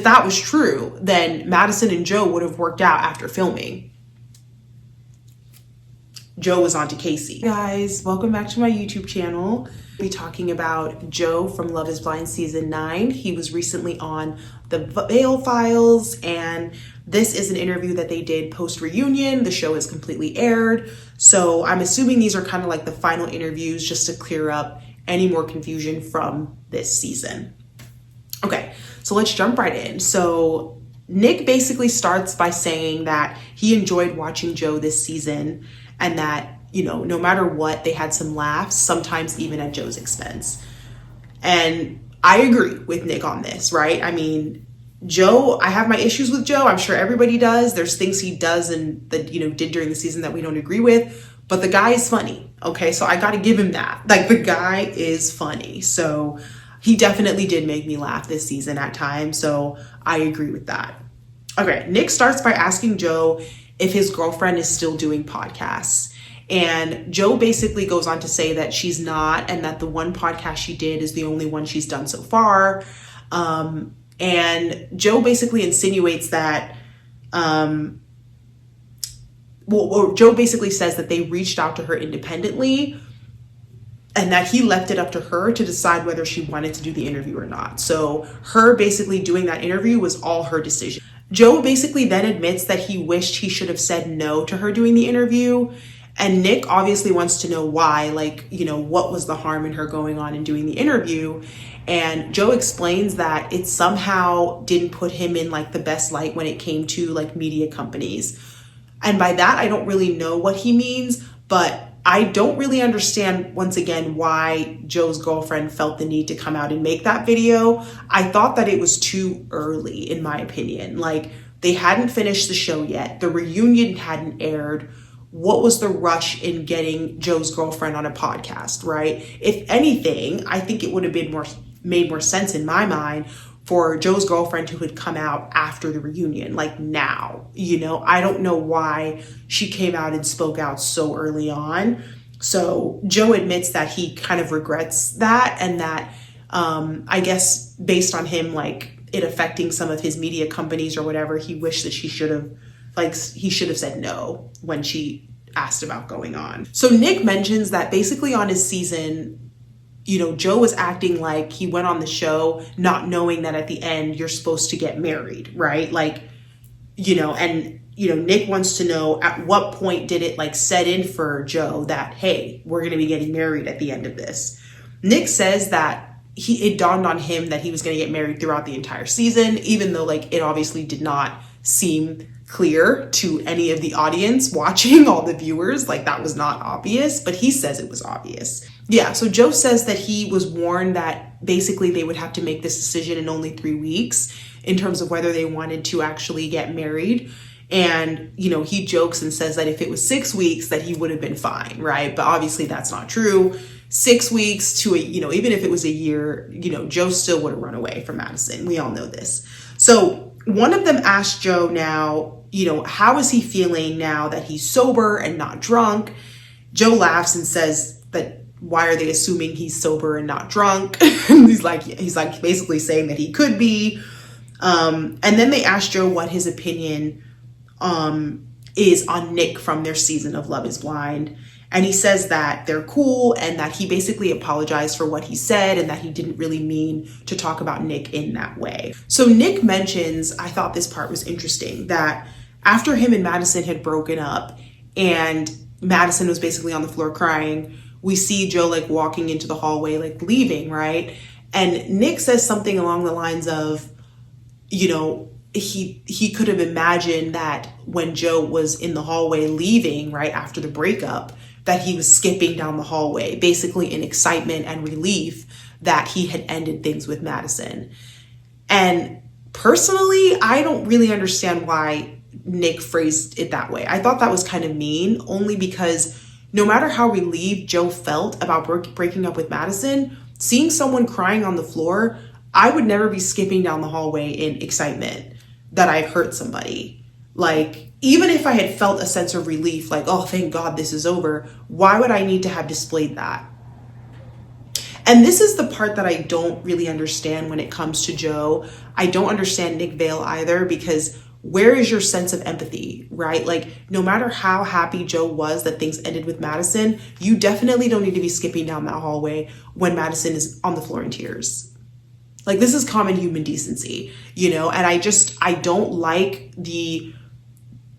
If that was true, then Madison and Joe would have worked out after filming. Joe was on to Casey. Hey guys, welcome back to my YouTube channel. We'll be talking about Joe from Love is Blind season 9. He was recently on the Veil Files, and this is an interview that they did post-reunion. The show is completely aired, so I'm assuming these are kind of like the final interviews just to clear up any more confusion from this season. Okay, so let's jump right in. So Nick basically starts by saying that he enjoyed watching Joe this season and that, you know, no matter what, they had some laughs, sometimes even at Joe's expense. And I agree with Nick on this, right? I mean, Joe, I have my issues with Joe. I'm sure everybody does. There's things he does and that, you know, did during the season that we don't agree with, but the guy is funny. Okay, so I got to give him that. Like, the guy is funny. So he definitely did make me laugh this season at times. So I agree with that. Okay, Nick starts by asking Joe if his girlfriend is still doing podcasts. And Joe basically goes on to say that she's not, and that the one podcast she did is the only one she's done so far. And Joe basically insinuates that, Joe basically says that they reached out to her independently and that he left it up to her to decide whether she wanted to do the interview or not. So her basically doing that interview was all her decision. Joe basically then admits that he wished he should have said no to her doing the interview. And Nick obviously wants to know why, like, you know, what was the harm in her going on and doing the interview? And Joe explains that it somehow didn't put him in like the best light when it came to like media companies. And by that, I don't really know what he means, but I don't really understand, once again, why Joe's girlfriend felt the need to come out and make that video. I thought that it was too early, in my opinion. Like, they hadn't finished the show yet. The reunion hadn't aired. What was the rush in getting Joe's girlfriend on a podcast, right? If anything, I think it would have been made more sense in my mind for Joe's girlfriend who had come out after the reunion, like now, you know. I don't know why she came out and spoke out so early on. So Joe admits that he kind of regrets that, and that I guess based on him, like, it affecting some of his media companies or whatever, he wished that he should have said no when she asked about going on. So Nick mentions that basically on his season, you know, Joe was acting like he went on the show not knowing that at the end you're supposed to get married, right? Like, you know, and, you know, Nick wants to know at what point did it like set in for Joe that, hey, we're going to be getting married at the end of this. Nick says that it dawned on him that he was going to get married throughout the entire season, even though like it obviously did not seem clear to any of the audience watching, all the viewers, like that was not obvious, but he says it was obvious. Yeah, so Joe says that he was warned that basically they would have to make this decision in only 3 weeks in terms of whether they wanted to actually get married. And, you know, he jokes and says that if it was 6 weeks that he would have been fine, right? But obviously that's not true. 6 weeks to you know, even if it was a year, you know, Joe still would have run away from Madison. We all know this. So one of them asked Joe now, you know, how is he feeling now that he's sober and not drunk? Joe laughs and says that why are they assuming he's sober and not drunk? he's like basically saying that he could be. And then they asked Joe what his opinion is on Nick from their season of Love is Blind. And he says that they're cool and that he basically apologized for what he said and that he didn't really mean to talk about Nick in that way. So Nick mentions, I thought this part was interesting, that after him and Madison had broken up and Madison was basically on the floor crying, we see Joe like walking into the hallway, like leaving, right? And Nick says something along the lines of, you know, he could have imagined that when Joe was in the hallway leaving, right, after the breakup, that he was skipping down the hallway, basically in excitement and relief that he had ended things with Madison. And personally, I don't really understand why Nick phrased it that way. I thought that was kind of mean, only because no matter how relieved Joe felt about breaking up with Madison, seeing someone crying on the floor, I would never be skipping down the hallway in excitement that I've hurt somebody. Like, even if I had felt a sense of relief, like, oh, thank God this is over, why would I need to have displayed that? And this is the part that I don't really understand when it comes to Joe. I don't understand Nick Vale either, because where is your sense of empathy, right? Like, no matter how happy Joe was that things ended with Madison, you definitely don't need to be skipping down that hallway when Madison is on the floor in tears. Like, this is common human decency, you know? And I don't like the,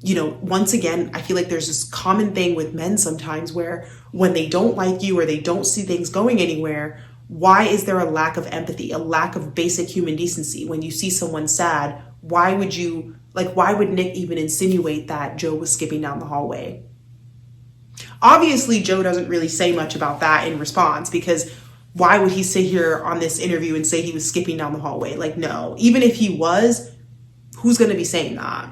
you know, once again, I feel like there's this common thing with men sometimes where when they don't like you or they don't see things going anywhere, why is there a lack of empathy, a lack of basic human decency? When you see someone sad, why would Nick even insinuate that Joe was skipping down the hallway? Obviously, Joe doesn't really say much about that in response, because why would he sit here on this interview and say he was skipping down the hallway? Like, no, even if he was, who's going to be saying that?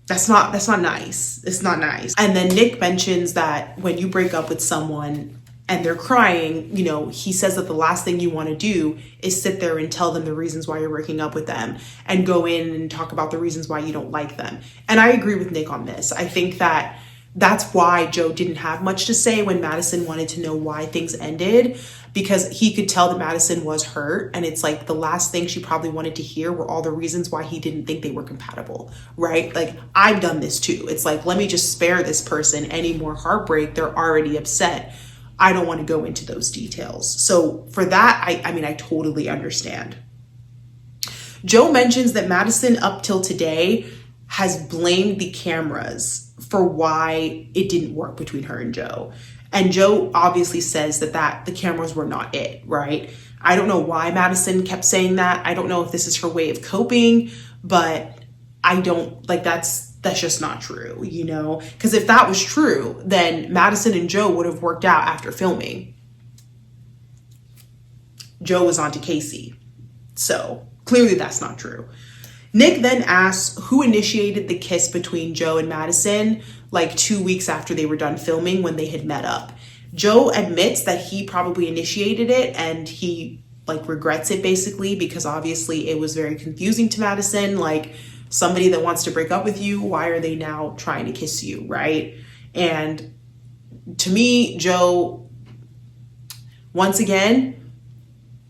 That's not nice. It's not nice. And then Nick mentions that when you break up with someone and they're crying, you know, he says that the last thing you want to do is sit there and tell them the reasons why you're breaking up with them and go in and talk about the reasons why you don't like them. And I agree with Nick on this. I think that that's why Joe didn't have much to say when Madison wanted to know why things ended, because he could tell that Madison was hurt. And it's like the last thing she probably wanted to hear were all the reasons why he didn't think they were compatible, right? Like, I've done this too. It's like, let me just spare this person any more heartbreak. They're already upset. I don't want to go into those details. So for that, I mean, I totally understand. Joe mentions that Madison up till today has blamed the cameras for why it didn't work between her and Joe. And Joe obviously says that the cameras were not it, right? I don't know why Madison kept saying that. I don't know if this is her way of coping, but I don't, like, that's just not true, you know? Because if that was true, then Madison and Joe would have worked out after filming. Joe was on to Casey. So clearly that's not true. Nick then asks who initiated the kiss between Joe and Madison, like 2 weeks after they were done filming when they had met up. Joe admits that he probably initiated it and he like regrets it basically, because obviously it was very confusing to Madison. Like, somebody that wants to break up with you, why are they now trying to kiss you, right? And to me, Joe, once again,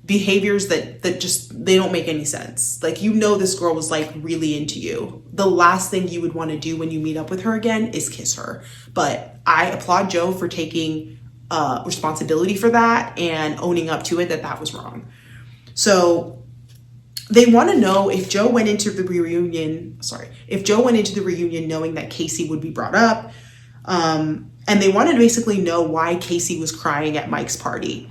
behaviors that just, they don't make any sense. Like, you know, this girl was like really into you. The last thing you would want to do when you meet up with her again is kiss her. But I applaud Joe for taking responsibility for that and owning up to it, that was wrong. So they want to know if Joe went into the reunion knowing that Casey would be brought up. And they wanted to basically know why Casey was crying at Mike's party.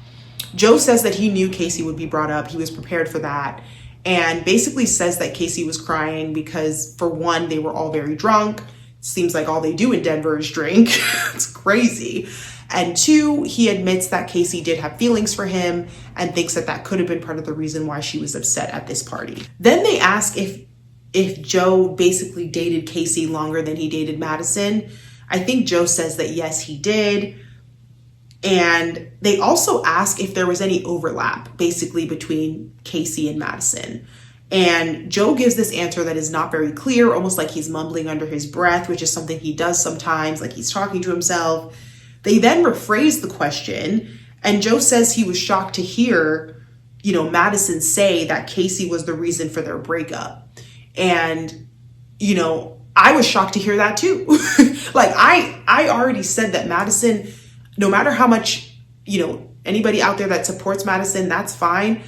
Joe says that he knew Casey would be brought up. He was prepared for that. And basically says that Casey was crying because, for one, they were all very drunk. Seems like all they do in Denver is drink. It's crazy. And two, he admits that Casey did have feelings for him and thinks that could have been part of the reason why she was upset at this party. Then they ask if Joe basically dated Casey longer than he dated Madison. I think Joe says that yes, he did. And they also ask if there was any overlap basically between Casey and Madison. And Joe gives this answer that is not very clear, almost like he's mumbling under his breath, which is something he does sometimes, like he's talking to himself. They then rephrase the question, and Joe says he was shocked to hear, you know, Madison say that Casey was the reason for their breakup. And, you know, I was shocked to hear that too. Like, I already said that Madison, no matter how much, you know, anybody out there that supports Madison, that's fine.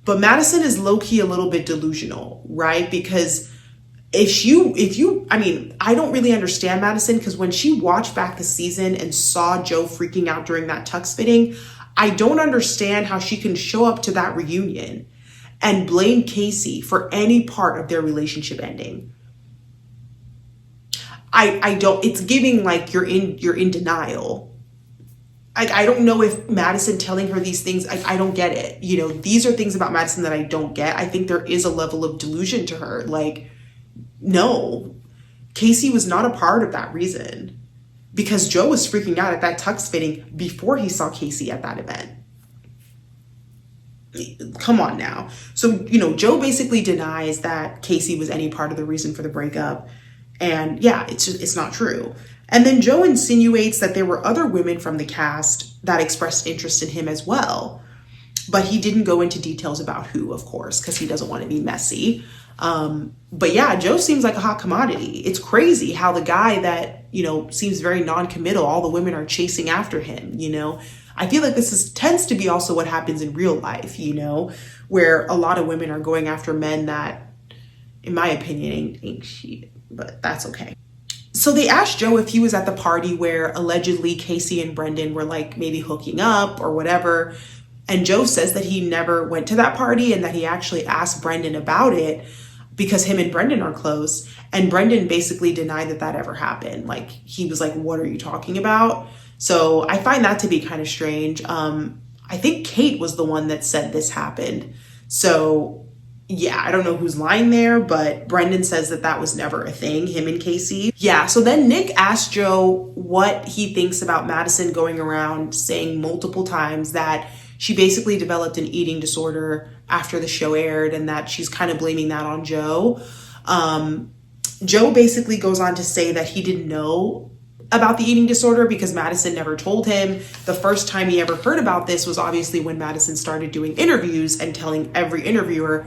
But Madison is low-key a little bit delusional, right? Because I mean, I don't really understand Madison, because when she watched back the season and saw Joe freaking out during that tux fitting, I don't understand how she can show up to that reunion and blame Casey for any part of their relationship ending. I don't, it's giving like you're in denial. I don't know if Madison telling her these things, I don't get it. You know, these are things about Madison that I don't get. I think there is a level of delusion to her. Like, no, Casey was not a part of that reason, because Joe was freaking out at that tux fitting before he saw Casey at that event. Come on now. So, you know, Joe basically denies that Casey was any part of the reason for the breakup. And yeah, it's not true. And then Joe insinuates that there were other women from the cast that expressed interest in him as well. But he didn't go into details about who, of course, because he doesn't want to be messy. But yeah, Joe seems like a hot commodity. It's crazy how the guy that, seems very non-committal, all the women are chasing after him, I feel like tends to be also what happens in real life, where a lot of women are going after men that, in my opinion, ain't shit, but that's okay. So they asked Joe if he was at the party where allegedly Casey and Brendan were like maybe hooking up or whatever. And Joe says that he never went to that party and that he actually asked Brendan about it because him and Brendan are close. And Brendan basically denied that ever happened. Like, he was like, what are you talking about? So I find that to be kind of strange. I think Kate was the one that said this happened. So yeah, I don't know who's lying there, but Brendan says that was never a thing, him and Casey. Yeah, so then Nick asked Joe what he thinks about Madison going around saying multiple times that she basically developed an eating disorder after the show aired and that she's kind of blaming that on Joe. Joe basically goes on to say that he didn't know about the eating disorder because Madison never told him. The first time he ever heard about this was obviously when Madison started doing interviews and telling every interviewer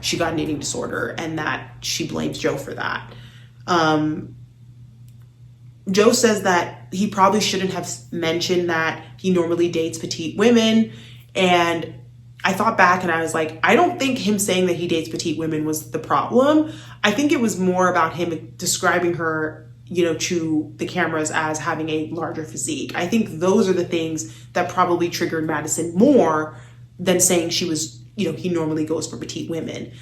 she got an eating disorder and that she blames Joe for that. Joe says that he probably shouldn't have mentioned that he normally dates petite women. And I thought back and I was like, I don't think him saying that he dates petite women was the problem. I think it was more about him describing her, to the cameras as having a larger physique. I think those are the things that probably triggered Madison more than saying she was, he normally goes for petite women.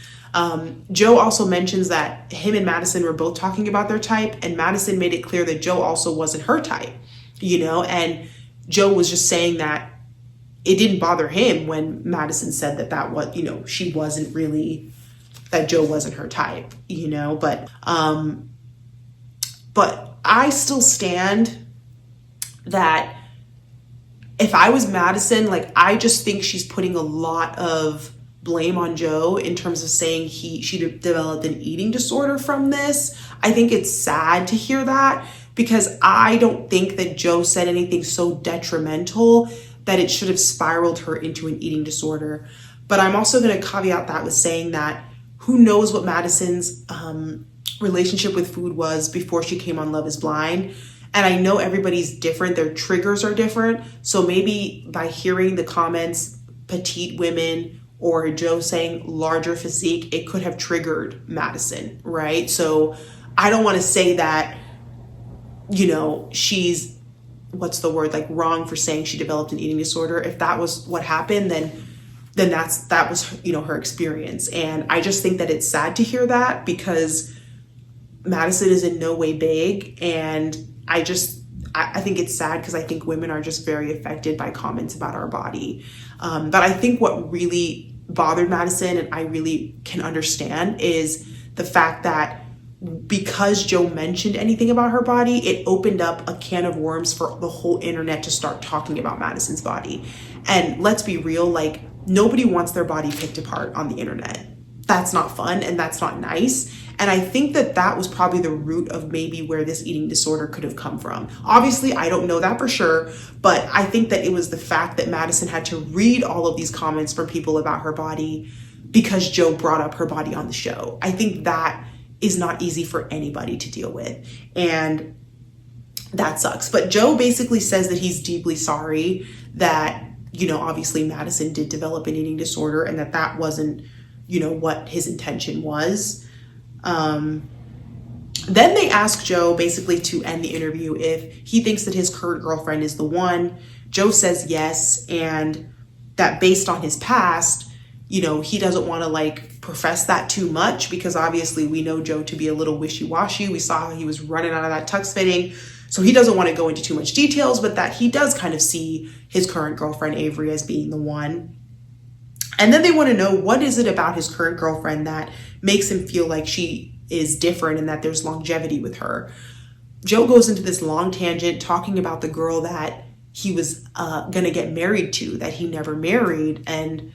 Joe also mentions that him and Madison were both talking about their type, and Madison made it clear that Joe also wasn't her type, and Joe was just saying that it didn't bother him when Madison said that was, she wasn't really, that Joe wasn't her type, but I still stand that if I was Madison, I just think she's putting a lot of blame on Joe in terms of saying she developed an eating disorder from this. I think it's sad to hear that because I don't think that Joe said anything so detrimental that it should have spiraled her into an eating disorder. But I'm also going to caveat that with saying that who knows what Madison's relationship with food was before she came on Love is Blind. And I know everybody's different. Their triggers are different. So maybe by hearing the comments, petite women, or Joe saying larger physique, it could have triggered Madison, right? So I don't want to say that, she's, wrong for saying she developed an eating disorder. If that was what happened, then that was, her experience. And I just think that it's sad to hear that because Madison is in no way big. And I think it's sad because I think women are just very affected by comments about our body. But I think what really bothered Madison, and I really can understand, is the fact that because Joe mentioned anything about her body, it opened up a can of worms for the whole internet to start talking about Madison's body. And let's be real, nobody wants their body picked apart on the internet. That's not fun and that's not nice. And I think that was probably the root of maybe where this eating disorder could have come from. Obviously, I don't know that for sure, but I think that it was the fact that Madison had to read all of these comments from people about her body because Joe brought up her body on the show. I think that is not easy for anybody to deal with. And that sucks. But Joe basically says that he's deeply sorry that, obviously Madison did develop an eating disorder and that wasn't, what his intention was. Then they ask Joe basically to end the interview if he thinks that his current girlfriend is the one. Joe says yes, and that based on his past, he doesn't want to profess that too much because obviously we know Joe to be a little wishy-washy. We saw how he was running out of that tux fitting. So he doesn't want to go into too much details, but that he does kind of see his current girlfriend Avery as being the one. And then they want to know, what is it about his current girlfriend that makes him feel like she is different and that there's longevity with her? Joe goes into this long tangent talking about the girl that he was going to get married to, that he never married. And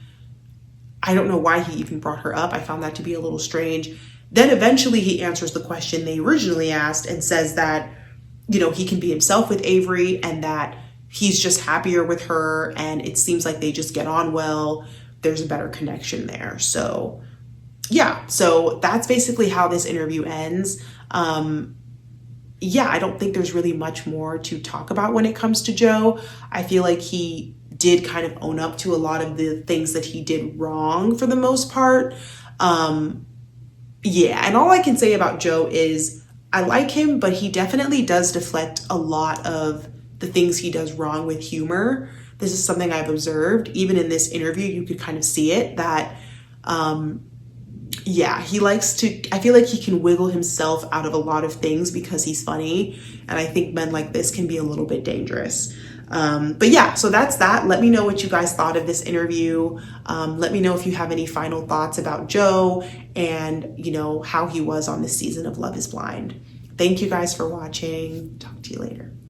I don't know why he even brought her up. I found that to be a little strange. Then eventually he answers the question they originally asked and says that, he can be himself with Avery and that he's just happier with her, and it seems like they just get on well. There's a better connection there. So yeah, so that's basically how this interview ends. Yeah, I don't think there's really much more to talk about when it comes to Joe. I feel like he did kind of own up to a lot of the things that he did wrong for the most part. Yeah, and all I can say about Joe is I like him, but he definitely does deflect a lot of the things he does wrong with humor. This is something I've observed. Even in this interview, you could kind of see it that yeah, he likes to, I feel like he can wiggle himself out of a lot of things because he's funny. And I think men like this can be a little bit dangerous. But yeah, so that's that. Let me know what you guys thought of this interview. Let me know if you have any final thoughts about Joe and, you know, how he was on this season of Love is Blind. Thank you guys for watching. Talk to you later.